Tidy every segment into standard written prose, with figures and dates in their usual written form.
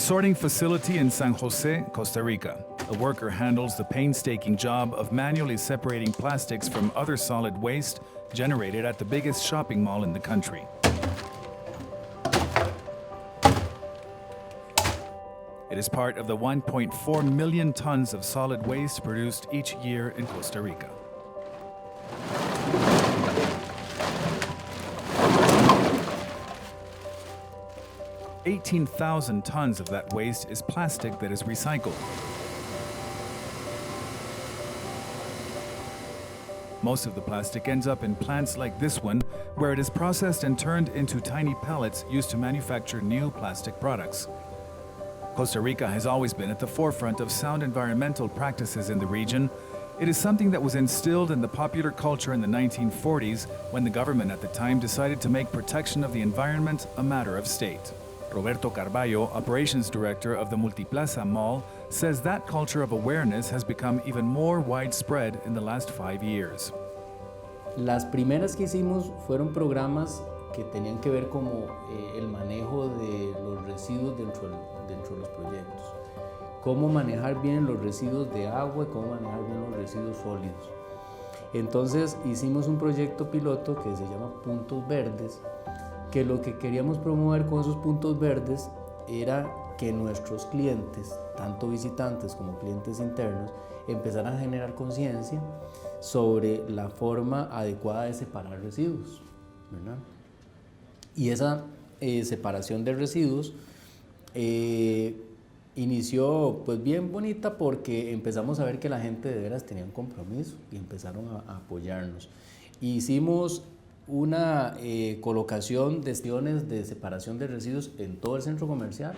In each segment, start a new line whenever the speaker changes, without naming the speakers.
sorting facility in San Jose, Costa Rica. A worker handles the painstaking job of manually separating plastics from other solid waste generated at the biggest shopping mall in the country. It is part of the 1.4 million tons of solid waste produced each year in Costa Rica. $18,000 tons of that waste is plastic that is recycled. Most of the plastic ends up in plants like this one, where it is processed and turned into tiny pellets used to manufacture new plastic products. Costa Rica has always been at the forefront of sound environmental practices in the region. It is something that was instilled in the popular culture in the 1940s when the government at the time decided to make protection of the environment a matter of state. Roberto Carballo, operations director of the Multiplaza Mall, says that culture of awareness has become even more widespread in the last 5 years.
Las primeras que hicimos fueron programas que tenían que ver como el manejo de los residuos dentro de los proyectos. Cómo manejar bien los residuos de agua y cómo manejar bien los residuos sólidos. Entonces hicimos un proyecto piloto que se llama Puntos Verdes, que lo que queríamos promover con esos puntos verdes era que nuestros clientes, tanto visitantes como clientes internos, empezaran a generar conciencia sobre la forma adecuada de separar residuos, ¿verdad? Y esa separación de residuos inició pues bien bonita porque empezamos a ver que la gente de veras tenía un compromiso y empezaron a apoyarnos. Hicimos una colocación de estaciones de separación de residuos en todo el centro comercial.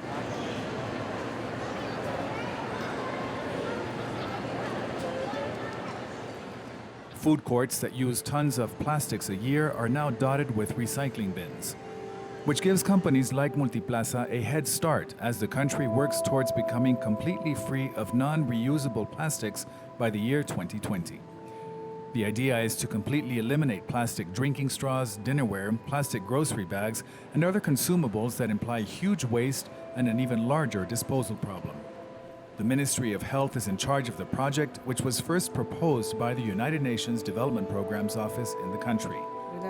Food courts that use tons of plastics a year are now dotted with recycling bins, which gives companies like Multiplaza a head start as the country works towards becoming completely free of non-reusable plastics by the year 2020. The idea is to completely eliminate plastic drinking straws, dinnerware, plastic grocery bags, and other consumables that imply huge waste and an even larger disposal problem. The Ministry of Health is in charge of the project, which was first proposed by the United Nations Development Program's office in the country.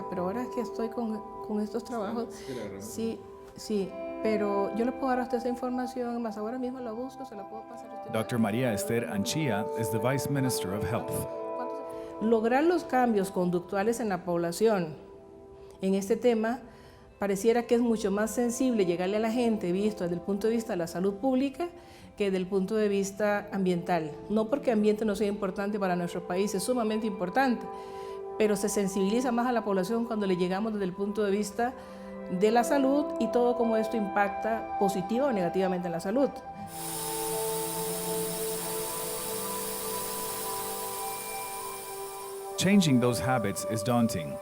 Pero ahora que estoy con estos trabajos, sí, pero yo le puedo dar a usted esa información, más ahora mismo la busco, se la puedo pasar a usted.
Dr. María Esther Anchía is the Vice Minister of Health.
Lograr los cambios conductuales en la población en este tema pareciera que es mucho más sensible llegarle a la gente visto desde el punto de vista de la salud pública que desde el punto de vista ambiental. No porque ambiente no sea importante para nuestro país, es sumamente importante, pero se sensibiliza más a la población cuando le llegamos desde el punto de vista de la salud y todo cómo esto impacta positiva o negativamente en la salud.
Changing those habits is daunting.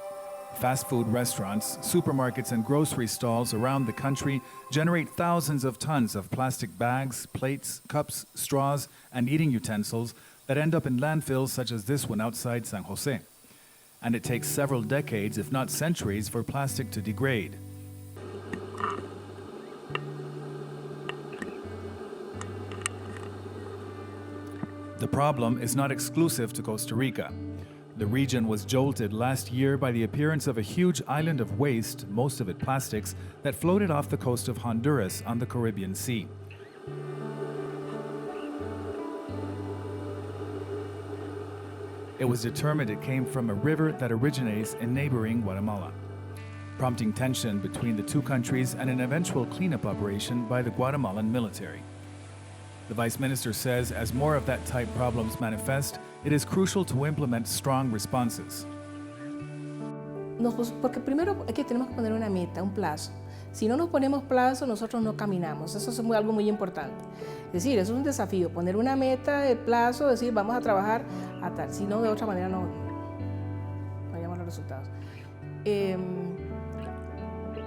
Fast food restaurants, supermarkets, and grocery stalls around the country generate thousands of tons of plastic bags, plates, cups, straws, and eating utensils that end up in landfills such as this one outside San Jose. And it takes several decades, if not centuries, for plastic to degrade. The problem is not exclusive to Costa Rica. The region was jolted last year by the appearance of a huge island of waste, most of it plastics, that floated off the coast of Honduras on the Caribbean Sea. It was determined it came from a river that originates in neighboring Guatemala, prompting tension between the two countries and an eventual cleanup operation by the Guatemalan military. The Vice Minister says as more of that type problems manifest, it is crucial to implement strong responses.
Porque primero es que tenemos que poner una meta, un plazo. Si no nos ponemos plazo, nosotros no caminamos. Eso es algo muy importante. Es decir, eso es un desafío, poner una meta de plazo, decir vamos a trabajar a tal. Si no, de otra manera no hayamos los resultados.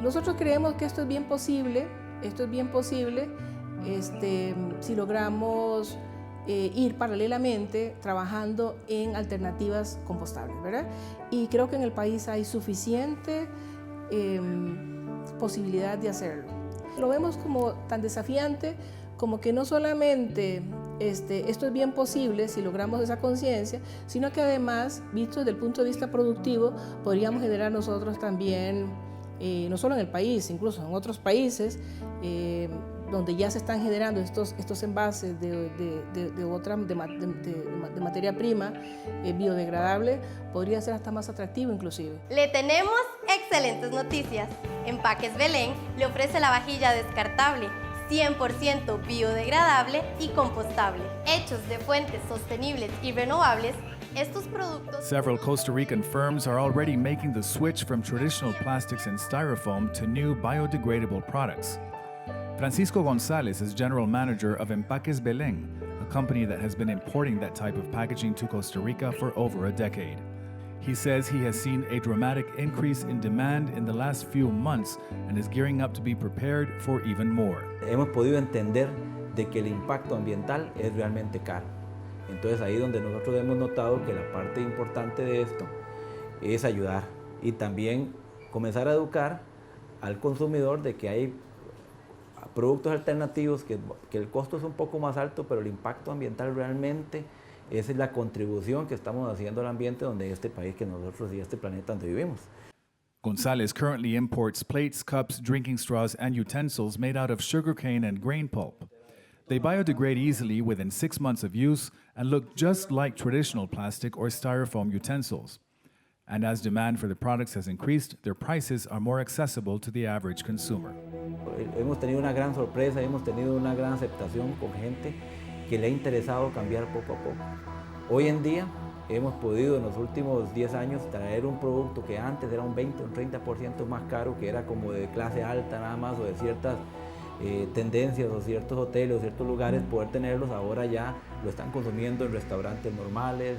Nosotros creemos que esto es bien posible. Si logramos ir paralelamente trabajando en alternativas compostables, ¿verdad? Y creo que en el país hay suficiente posibilidad de hacerlo. Lo vemos como tan desafiante, como que no solamente esto es bien posible si logramos esa conciencia, sino que además, visto desde el punto de vista productivo, podríamos generar nosotros también, no solo en el país, incluso en otros países, donde ya se están generando estos envases de materia prima biodegradable, podría ser hasta más atractivo inclusive.
Le tenemos excelentes noticias. Empaques Belén le ofrece la vajilla descartable, 100% biodegradable y compostable. Hechos de fuentes sostenibles y renovables, estos productos...
Several Costa Rican firms are already making the switch from traditional plastics and styrofoam to new biodegradable products. Francisco González is general manager of Empaques Belén, a company that has been importing that type of packaging to Costa Rica for over a decade. He says he has seen a dramatic increase in demand in the last few months and is gearing up to be prepared for even more.
Hemos podido entender de que el impacto ambiental es realmente caro. Entonces ahí donde nosotros hemos notado que la parte importante de esto es ayudar y también comenzar a educar al consumidor de que hay productos alternativos que el costo es un poco más alto, pero el impacto ambiental realmente esa es la contribución que estamos haciendo al ambiente donde este país que nosotros y este planeta donde vivimos.
González currently imports plates, cups, drinking straws, and utensils made out of sugarcane and grain pulp. They biodegrade easily within 6 months of use and look just like traditional plastic or styrofoam utensils. And as demand for the products has increased, their prices are more accessible to the average consumer.
Hemos tenido una gran sorpresa, hemos tenido una gran aceptación con gente que le ha interesado cambiar poco a poco. Hoy en día hemos podido en los últimos 10 años traer un producto que antes era un 20 o un 30% más caro, que era como de clase alta nada más o de ciertas tendencias o ciertos hoteles o ciertos lugares, poder tenerlos ahora ya lo están consumiendo en restaurantes normales,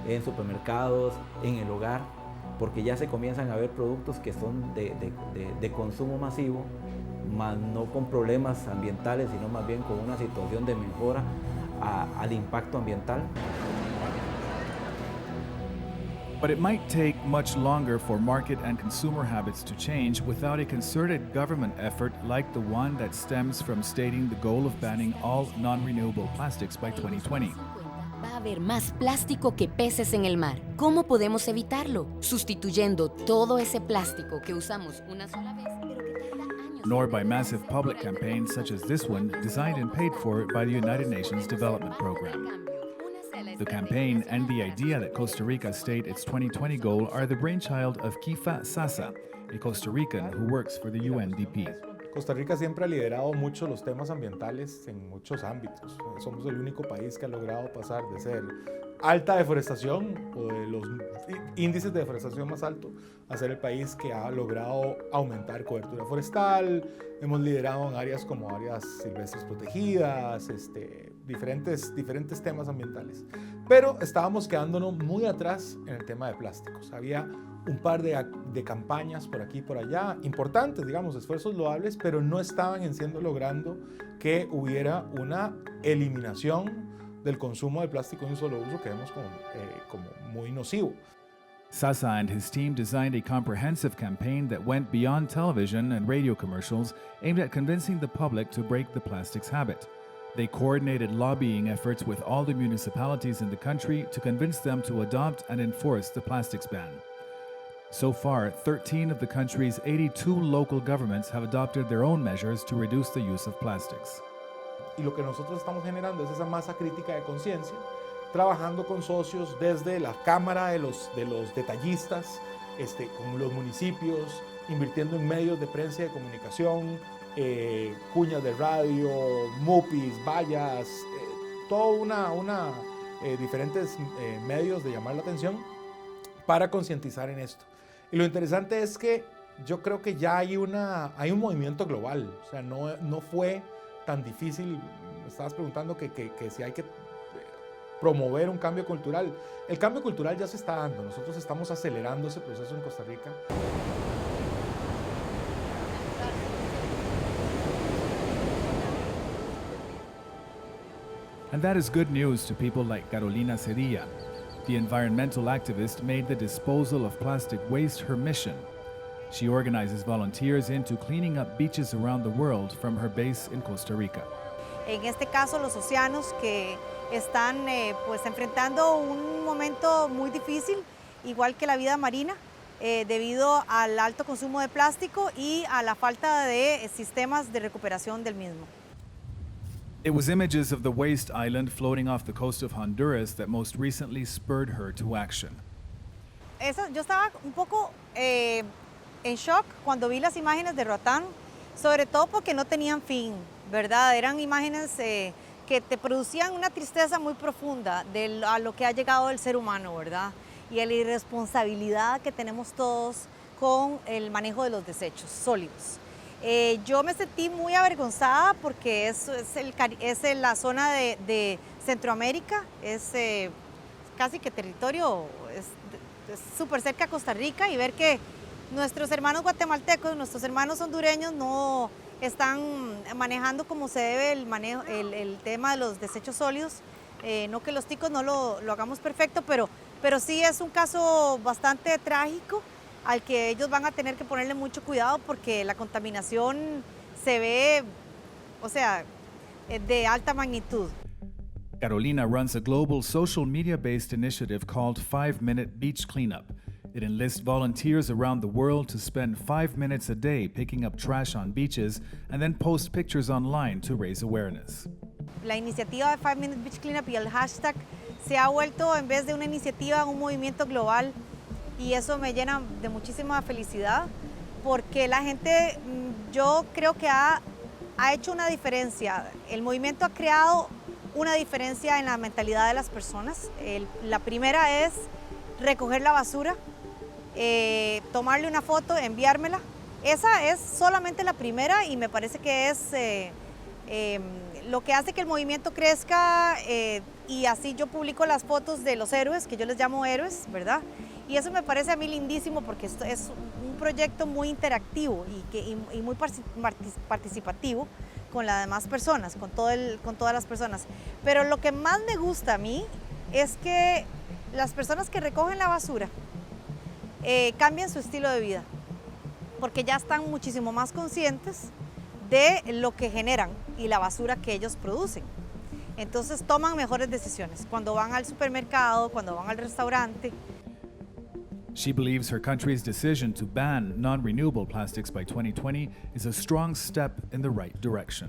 en supermercados, en el hogar, porque ya se comienzan a ver productos que son de consumo masivo, más no con problemas ambientales, sino más bien con una situación de mejora al impacto ambiental.
But it might take much longer for market and consumer habits to change without a concerted government effort like the one that stems from stating the goal of banning all non-renewable plastics by 2020.
Va a haber más plástico que peces en el mar. ¿Cómo podemos evitarlo? Sustituyendo todo ese plástico que usamos una sola vez, pero que tarda años.
Nor by massive public campaigns such as this one, designed and paid for by the United Nations Development Program. The campaign and the idea that Costa Rica state its 2020 goal are the brainchild of Kifa Sasa, a Costa Rican who works for the UNDP.
Costa Rica siempre ha liderado mucho los temas ambientales en muchos ámbitos. Somos el único país que ha logrado pasar de ser alta deforestación o de los índices de deforestación más altos a ser el país que ha logrado aumentar cobertura forestal. Hemos liderado en áreas como áreas silvestres protegidas, diferentes temas ambientales. Pero estábamos quedándonos muy atrás en el tema de plásticos. Había un par de campañas por aquí y por allá, importantes, digamos, esfuerzos loables, pero no estaban logrando que hubiera una eliminación del consumo de plástico de un solo uso que vemos como muy nocivo.
Sasa and his team designed a comprehensive campaign that went beyond television and radio commercials aimed at convincing the public to break the plastics habit. They coordinated lobbying efforts with all the municipalities in the country to convince them to adopt and enforce the plastics ban. So far, 13 of the country's 82 local governments have adopted their own measures to reduce the use of plastics.
Y lo que nosotros estamos generando es esa masa crítica de conciencia, trabajando con socios desde la Cámara de los detallistas, con los municipios, invirtiendo en medios de prensa y de comunicación, cuñas de radio, mupis, vallas, diferentes medios de llamar la atención para concientizar en esto. Y lo interesante es que yo creo que ya hay un movimiento global, o sea, no fue tan difícil. Me estabas preguntando que si hay que promover un cambio cultural. El cambio cultural ya se está dando, nosotros estamos acelerando ese proceso en Costa Rica.
And that is good news to people like Carolina Cedilla. The environmental activist made the disposal of plastic waste her mission. She organizes volunteers into cleaning up beaches around the world from her base in Costa Rica.
En este caso, los océanos que están pues enfrentando un momento muy difícil, igual que la vida marina, debido al alto consumo de plástico y a la falta de sistemas de recuperación del mismo.
It was images of the waste island floating off the coast of Honduras that most recently spurred her to action.
Yo estaba un poco en shock cuando vi las imágenes de Roatán, sobre todo porque no tenían fin, ¿verdad? Eran imágenes que te producían una tristeza muy profunda a lo que ha llegado el ser humano, ¿verdad? Y a la irresponsabilidad que tenemos todos con el manejo de los desechos sólidos. Yo me sentí muy avergonzada porque es la zona de Centroamérica, es casi que territorio, es súper cerca a Costa Rica, y ver que nuestros hermanos guatemaltecos, nuestros hermanos hondureños no están manejando como se debe el tema de los desechos sólidos. No que los ticos no lo hagamos perfecto, pero sí es un caso bastante trágico al que ellos van a tener que ponerle mucho cuidado porque la contaminación se ve, o sea, de alta magnitud.
Carolina runs a global social media-based initiative called 5-Minute Beach Cleanup. It enlists volunteers around the world to spend 5 minutes a day picking up trash on beaches and then post pictures online to raise awareness.
La iniciativa de 5-Minute Beach Cleanup y el hashtag se ha vuelto, en vez de una iniciativa, un movimiento global, y eso me llena de muchísima felicidad porque la gente, yo creo que ha hecho una diferencia. El movimiento ha creado una diferencia en la mentalidad de las personas. La primera es recoger la basura, tomarle una foto, enviármela. Esa es solamente la primera y me parece que es lo que hace que el movimiento crezca, y así yo publico las fotos de los héroes, que yo les llamo héroes, ¿verdad? Y eso me parece a mí lindísimo porque esto es un proyecto muy interactivo y muy participativo con las demás personas, con todas las personas. Pero lo que más me gusta a mí es que las personas que recogen la basura cambian su estilo de vida, porque ya están muchísimo más conscientes de lo que generan y la basura que ellos producen. Entonces toman mejores decisiones cuando van al supermercado, cuando van al restaurante.
She believes her country's decision to ban non-renewable plastics by 2020 is a strong step in the right direction.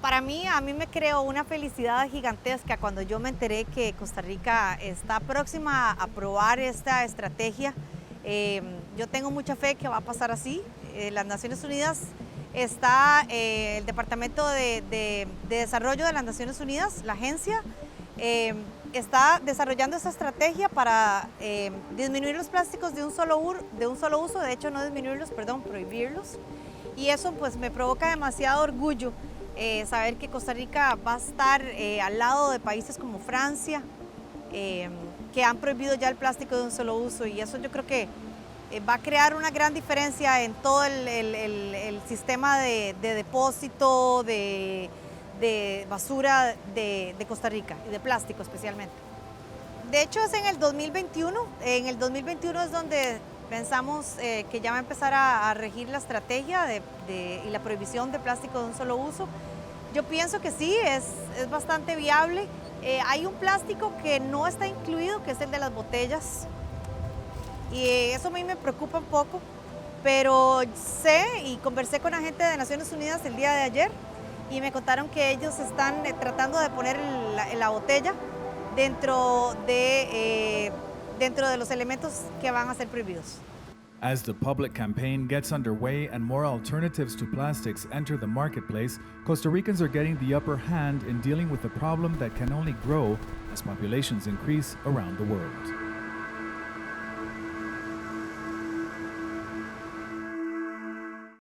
Para mí, a mí me creó una felicidad gigantesca cuando yo me enteré que Costa Rica está próxima a aprobar esta estrategia. Yo tengo mucha fe que va a pasar así. Las Naciones Unidas está el Departamento de Desarrollo de las Naciones Unidas, la agencia, está desarrollando esa estrategia para disminuir los plásticos de un solo uso, de hecho no disminuirlos, perdón, prohibirlos. Y eso pues me provoca demasiado orgullo saber que Costa Rica va a estar al lado de países como Francia, que han prohibido ya el plástico de un solo uso, y eso yo creo que va a crear una gran diferencia en todo el sistema de depósito, de basura de Costa Rica y de plástico especialmente. De hecho es en el 2021, es donde pensamos que ya va a empezar a regir la estrategia y la prohibición de plástico de un solo uso. Yo pienso que sí, es bastante viable. Hay un plástico que no está incluido, que es el de las botellas, y eso a mí me preocupa un poco, pero sé y conversé con la gente de Naciones Unidas el día de ayer y me contaron que ellos están tratando de poner la botella dentro de los elementos que van a ser prohibidos.
As the public campaign gets underway and more alternatives to plastics enter the marketplace, Costa Ricans are getting the upper hand in dealing with a problem that can only grow as populations increase around the world.